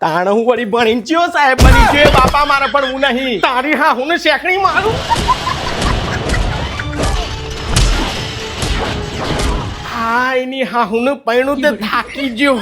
તાણ હું વળી ભણીને ચિયો સાહેબ બની ગયો બાપા મારે પણ હું નહીં તારી હા હું શેકણી મારું હા એની હા હું પૈણું તે થાકી ગયો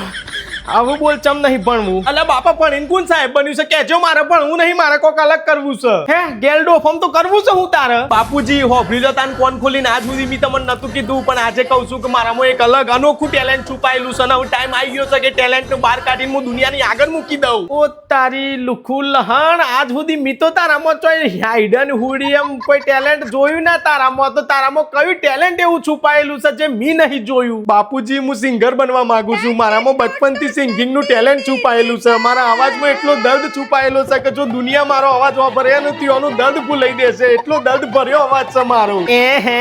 હવે બોલ ચમ નહીં ભણવું અલા બાપા ભણીને કોણ સાહેબ બન્યું છે કેજો મારે ભણવું નહીં મારે કોક અલગ કરવું છે હે ગેલડો ફોર્મ તો કરવું છે હું તારે બાપુજી હોભરી લો તાન કોણ ખોલીને આજ સુધી મી તમને નતું કીધું પણ આજે કહું છું કે મારામાં એક અલગ અનોખું ટેલેન્ટ છુપાયેલું છે ને હવે ટાઈમ આવી ગયો છે કે ટેલેન્ટ નું બહાર કાઢીને હું દુનિયાની આગળ મૂકી દઉં ઓ તારી લુખું લહણ આજ સુધી મી તો તારામાં ચોય હાઈડન હુડી એમ કોઈ ટેલેન્ટ જોયું ના તારામાં તો તારામાં કયું ટેલેન્ટ એવું છુપાયેલું છે જે મી નહીં જોયું બાપુજી હું સિંગર બનવા માંગુ છું મારામાં બચપનથી સિંગિંગ નું ટેલેન્ટ છુપાયેલું છે મારા અવાજમાં એટલો દર્દ છુપાયેલો છે કે જો દુનિયા મારો અવાજ વાપરે નથી એનું દર્દ ભૂલાઈ દેશે એટલો દર્દ ભર્યો અવાજ છે મારો એ હે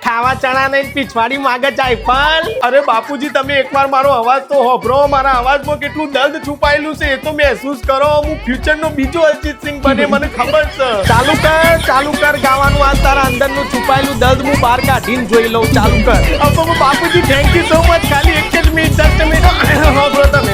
ખાવા ચણા નહીં પીછવાડી માગે જાયફળ અરે બાપુજી તમે એકવાર મારો અવાજ તો હોભરો મારા અવાજમાં કેટલું દર્દ છુપાયેલું છે એ તો મહેસૂસ કરો હું ફ્યુચર નો બીજો અરિજીત સિંહ બને મને ખબર છે ચાલુ કર ગાવાનું આ તારા અંદરનું છુપાયેલું દર્દ હું બહાર કાઢીને જોઈ લઉં ચાલુ કર બાપુજી થેન્ક યુ સો મચ ખાલી એક જ મિનિટ 10 મિનિટ હોભરો તમે